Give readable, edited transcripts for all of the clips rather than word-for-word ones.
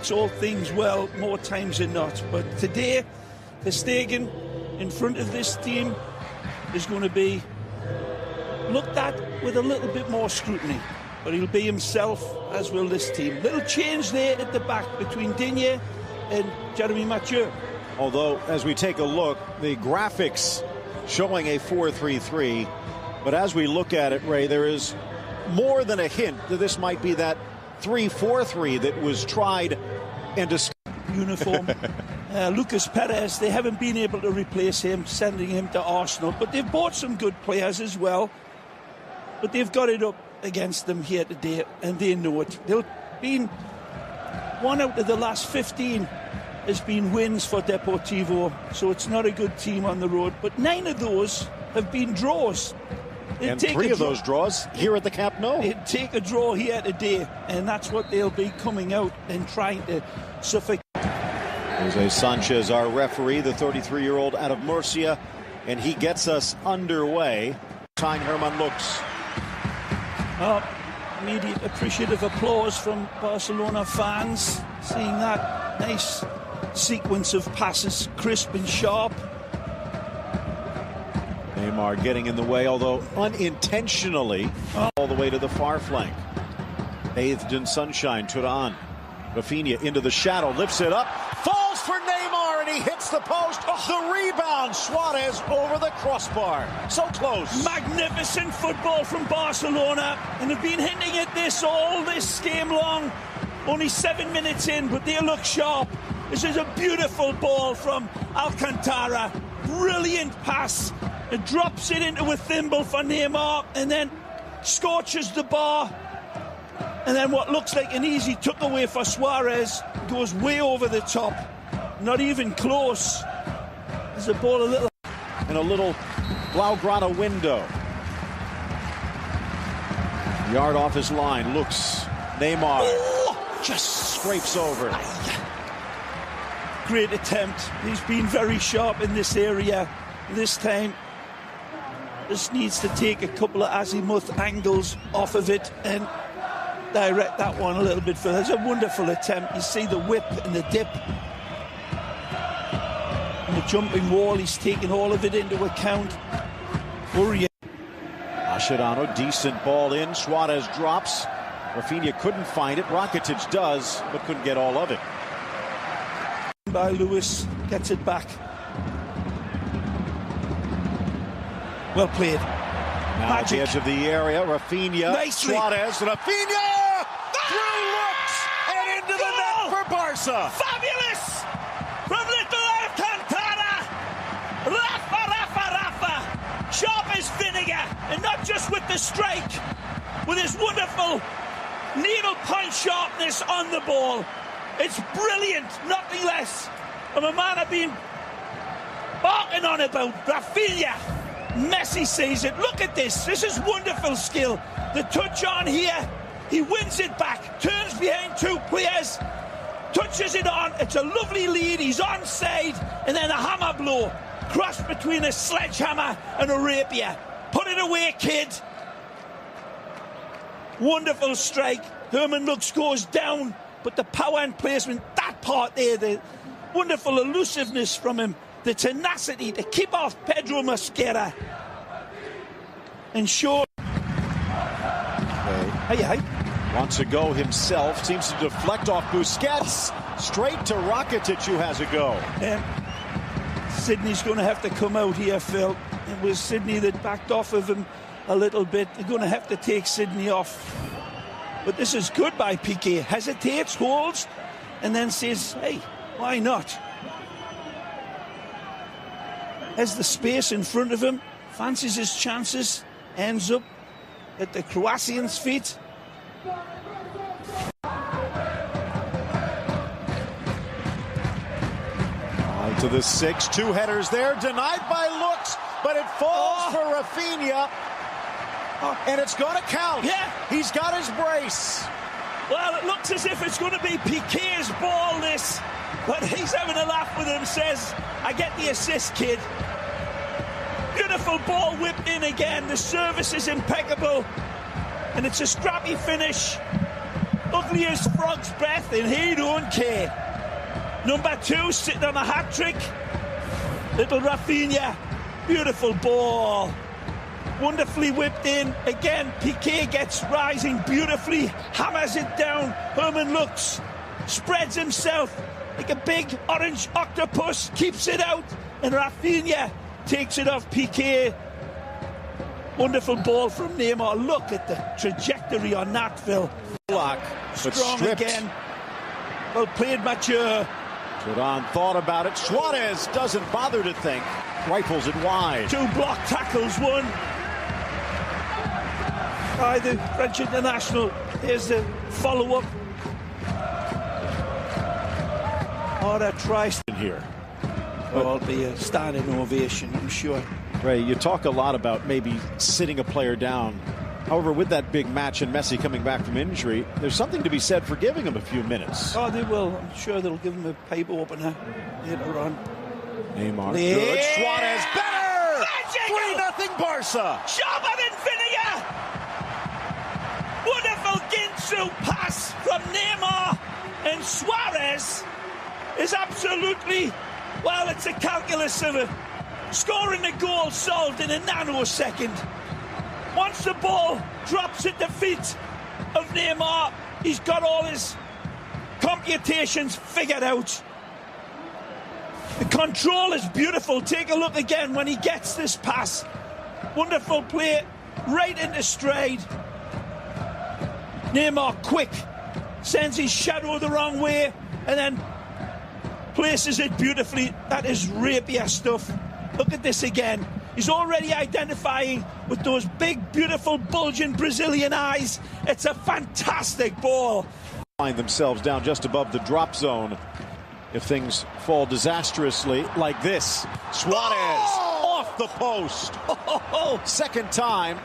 takes all things well more times than not. But today, Ter Stegen in front of this team is going to be looked at with a little bit more scrutiny. But he'll be himself, as will this team. Little change there at the back between Digne and Jeremy Mathieu. Although, as we take a look, the graphics showing a 4-3-3, but as we look at it, Ray, there is more than a hint that this might be that 3-4-3 that was tried and discussed. Uniform. Lucas Perez, they haven't been able to replace him, sending him to Arsenal, but they've bought some good players as well. But they've got it up against them here today, and they know it. They've been 1 out of the last 15 has been wins for Deportivo, so it's not a good team on the road. But 9 of those have been draws. And 3 of those draws here at the Camp Nou. They'd take a draw here today, and that's what they'll be coming out and trying to suffocate. José Sánchez, our referee, the 33-year-old out of Murcia, and he gets us underway. Time Herman looks. Immediate appreciative applause from Barcelona fans, seeing that nice sequence of passes, crisp and sharp. Neymar getting in the way, although unintentionally, all the way to the far flank. Bathed in sunshine, Turan. Rafinha into the shadow, lifts it up, falls for Neymar, and he hits the post. The rebound, Suarez over the crossbar. So close. Magnificent football from Barcelona, and they've been hinting at this all this game long. Only 7 minutes in, but they look sharp. This is a beautiful ball from Alcantara. Brilliant pass. It drops it into a thimble for Neymar, and then scorches the bar. And then what looks like an easy tuck away for Suarez goes way over the top. Not even close. There's the ball a little. In a little Blaugrana window. Yard off his line, looks. Neymar just scrapes over. Great attempt. He's been very sharp in this area. This time, just needs to take a couple of azimuth angles off of it and direct that one a little bit further. It's a wonderful attempt. You see the whip and the dip and the jumping wall. He's taking all of it into account. Mascherano, decent ball in. Suarez drops. Rafinha couldn't find it. Rakitic does, but couldn't get all of it. By Lewis, gets it back. Well played. Now at the edge of the area, Rafinha, Nicely. Suarez, Rafinha! Through looks and into the net for Barca. Fabulous! From little Alcantara! Rafa! Sharp as vinegar, and not just with the strike, with his wonderful needle-point sharpness on the ball. It's brilliant, nothing less. And a man I've been barking on about, Rafinha. Messi sees it. Look at this. This is wonderful skill. The touch on here. He wins it back. Turns behind 2 players. Touches it on. It's a lovely lead. He's onside. And then a hammer blow. Cross between a sledgehammer and a rapier. Put it away, kid. Wonderful strike. Herman looks goes down. But the power and placement, that part there, the wonderful elusiveness from him. The tenacity to keep off Pedro Mosquera and show. Hey. Wants to go himself, seems to deflect off Busquets, straight to Rakitic, who has a go. Sydney's going to have to come out here, Phil. It was Sydney that backed off of him a little bit. They're going to have to take Sydney off. But this is good by Piqué. Hesitates, holds, and then says, hey, why not? Has the space in front of him, fancies his chances, ends up at the Croatian's feet. On to the 6, 2 headers there, denied by looks, but it falls for Rafinha, and it's going to count. Yeah. He's got his brace. Well, it looks as if it's going to be Piqué's ball, this, but he's having a laugh with him, says, I get the assist, kid. Beautiful ball whipped in again. The service is impeccable. And it's a scrappy finish. ugly as frog's breath, and he don't care. Number 2 sitting on a hat-trick. Little Rafinha. Beautiful ball. Wonderfully whipped in. Again, Piqué gets rising beautifully. Hammers it down. Herman looks. Spreads himself like a big orange octopus. Keeps it out. And Rafinha takes it off Piqué. Wonderful ball from Neymar. Look at the trajectory on that, Phil. Block, but strong stripped. again. Well played, Mathieu. Turan thought about it. Suarez doesn't bother to think. Rifles it wide. 2 block tackles, 1 by the French international. Here's the follow-up. What a try Here. It'll be a standing ovation, I'm sure. Ray, you talk a lot about maybe sitting a player down. However, with that big match and Messi coming back from injury, there's something to be said for giving him a few minutes. Oh, they will. I'm sure they'll give him a pipe opener later on. Neymar, good. Suarez, better! 3-0 Barca. Sharper than vinegar! Wonderful Ginsu pass from Neymar. And Suarez is absolutely, well, it's a calculus of it. Scoring a goal solved in a nanosecond. Once the ball drops at the feet of Neymar, he's got all his computations figured out. The control is beautiful. Take a look again when he gets this pass. Wonderful play, right into stride. Neymar quick, sends his shadow the wrong way, and then places it beautifully. That is rapier stuff. Look at this again. He's already identifying with those big, beautiful, bulging Brazilian eyes. It's a fantastic ball. Find themselves down just above the drop zone. If things fall disastrously like this. Suarez off the post. Second time.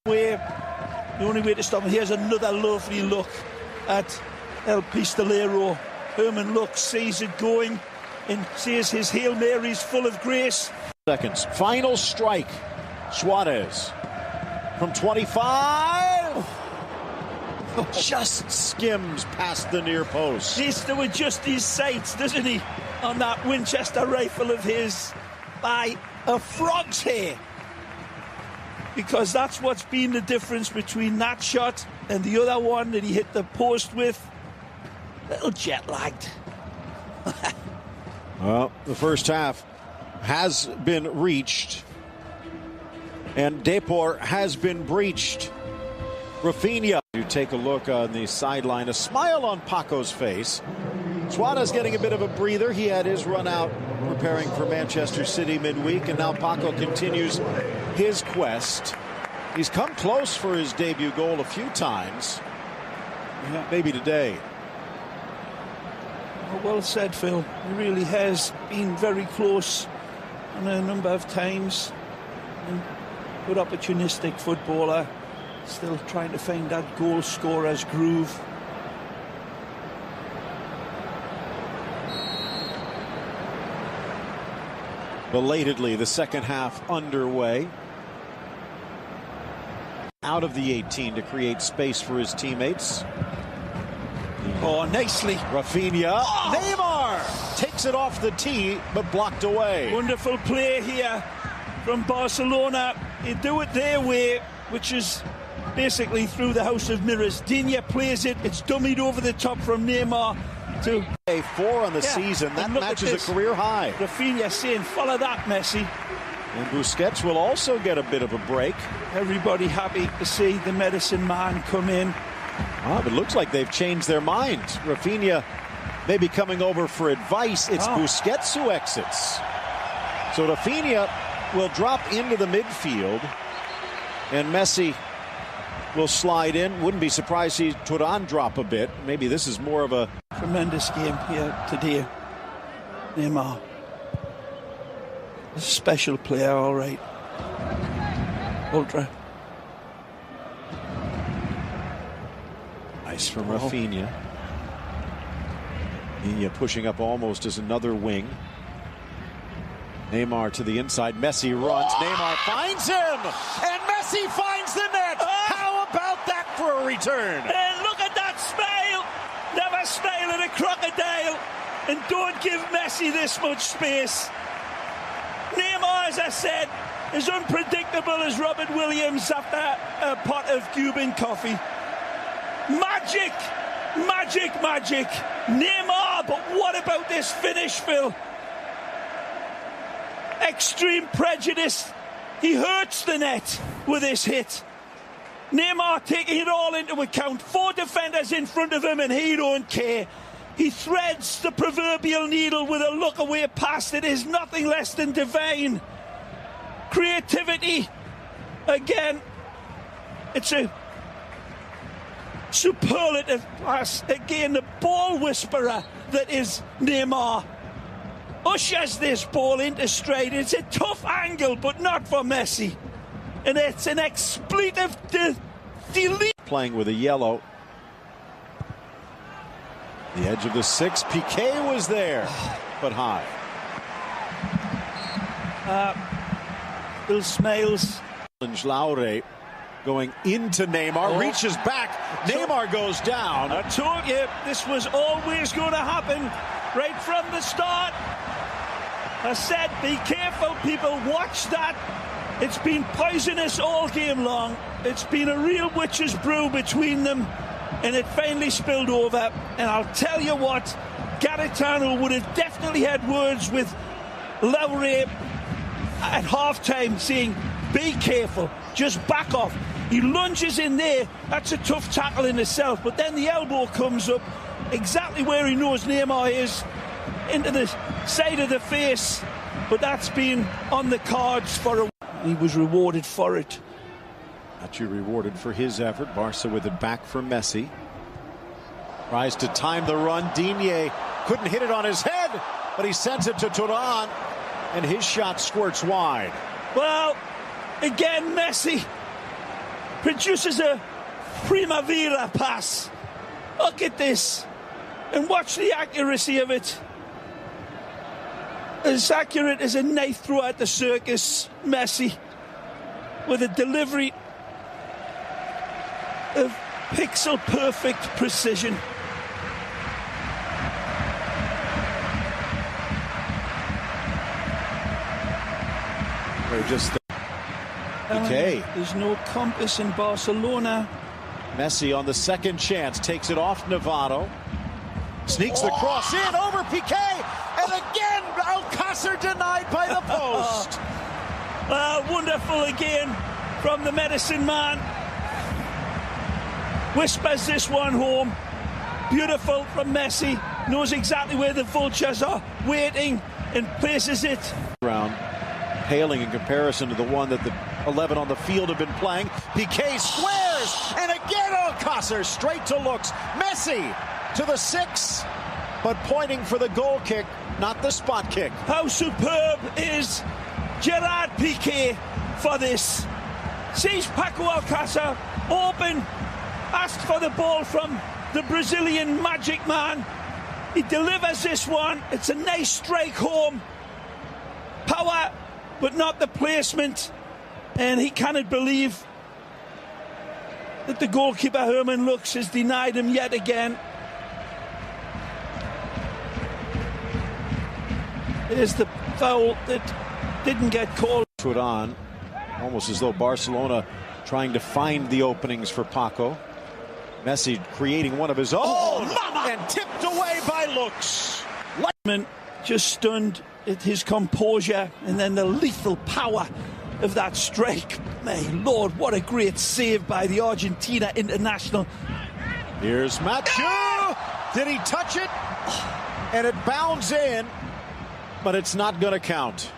The only way to stop him. Here's another lovely look at El Pistolero. Herman looks, sees it going, and sees his Hail Mary's full of grace. Seconds. Final strike. Suarez from 25. Just skims past the near post. Needs to adjust his sights, doesn't he, on that Winchester rifle of his by a frog's hair. Because that's what's been the difference between that shot and the other one that he hit the post with. A little jet lagged. Well, the first half has been reached, and Depor has been breached. Rafinha. You take a look on the sideline, a smile on Paco's face. Suarez getting a bit of a breather. He had his run out preparing for Manchester City midweek, and now Paco continues his quest. He's come close for his debut goal a few times. Yeah, maybe today. Well said, Phil. He really has been very close on a number of times. And good opportunistic footballer. Still trying to find that goal scorer's groove. Belatedly, the second half underway. Out of the 18 to create space for his teammates. Oh, nicely. Rafinha. Oh. Neymar takes it off the tee, but blocked away. Wonderful play here from Barcelona. They do it their way, which is basically through the House of Mirrors. Digne plays it. It's dummied over the top from Neymar to a 4 on the season. That matches a career high. Rafinha saying, follow that, Messi. And Busquets will also get a bit of a break. Everybody happy to see the medicine man come in. Oh, it looks like they've changed their minds. Rafinha may be coming over for advice. It's Busquets who exits. So Rafinha will drop into the midfield, and Messi will slide in. Wouldn't be surprised to see Turan drop a bit. Maybe this is more of a tremendous game here today. Neymar, a special player, all right. Ultra. Nice from Rafinha. Rafinha pushing up almost as another wing. Neymar to the inside. Messi runs. Neymar finds him. And Messi finds the net. How about that for a return? And look at that crocodile and don't give Messi this much space. Neymar, as I said, is unpredictable as Robert Williams after a pot of Cuban coffee. Magic, magic, magic. Neymar, but what about this finish, Phil? Extreme prejudice. He hurts the net with this hit. Neymar taking it all into account. 4 defenders in front of him and he don't care. He threads the proverbial needle with a look-away pass that is nothing less than divine. Creativity. Again, it's a superlative pass. Again, the ball whisperer that is Neymar ushers this ball into straight. It's a tough angle, but not for Messi. And it's an expletive delete. Playing with a yellow. The edge of the 6. Piqué was there, but high. Bill smiles. Laure going into Neymar, reaches back. Neymar goes down. I told you this was always going to happen right from the start. I said, be careful, people. Watch that. It's been poisonous all game long. It's been a real witch's brew between them, and it finally spilled over. And I'll tell you what, Garitano would have definitely had words with Laure at half-time saying, be careful, just back off. He lunges in there. That's a tough tackle in itself. But then the elbow comes up exactly where he knows Neymar is, into the side of the face. But that's been on the cards for a while. He was rewarded for it. Actually rewarded for his effort. Barca with it back for Messi. Tries to time the run. Digne couldn't hit it on his head, but he sends it to Turan, and his shot squirts wide. Well, again, Messi produces a primavera pass. Look at this, and watch the accuracy of it. As accurate as a knife throw at the circus, Messi, with a delivery of pixel-perfect precision. They're just okay. There's no compass in Barcelona. Messi on the second chance takes it off Navarro. Sneaks the cross in over Piqué, and again Alcácer denied by the post. Wonderful again from the medicine man. Whispers this one home. Beautiful from Messi. Knows exactly where the vultures are waiting and places it. Round, paling in comparison to the one that the 11 on the field have been playing. Piqué squares, and again Alcácer straight to looks. Messi to the 6, but pointing for the goal kick, not the spot kick. How superb is Gerard Piqué for this? Sees Paco Alcácer open, asked for the ball from the Brazilian magic man. He delivers this one. It's a nice strike home. Power, but not the placement. And he cannot believe that the goalkeeper, Herman Lux, has denied him yet again. There's the foul that didn't get called. Turan, almost as though Barcelona trying to find the openings for Paco. Messi creating one of his own, and tipped away by Lux. Lightman just stunned at his composure, and then the lethal power of that strike. My Lord, what a great save by the Argentina international. Here's Mathieu. Did he touch it? And it bounds in, but it's not going to count.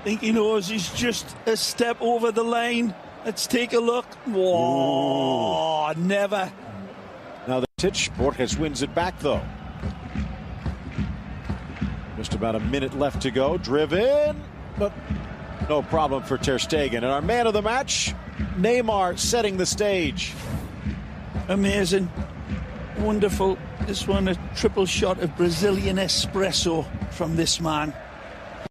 I think he knows he's just a step over the line. Let's take a look. Whoa, never. Now the pitch, Borges wins it back though. Just about a minute left to go. Driven, but no problem for Ter Stegen. And our man of the match, Neymar, setting the stage. Amazing. Wonderful. This one, a triple shot of Brazilian espresso from this man.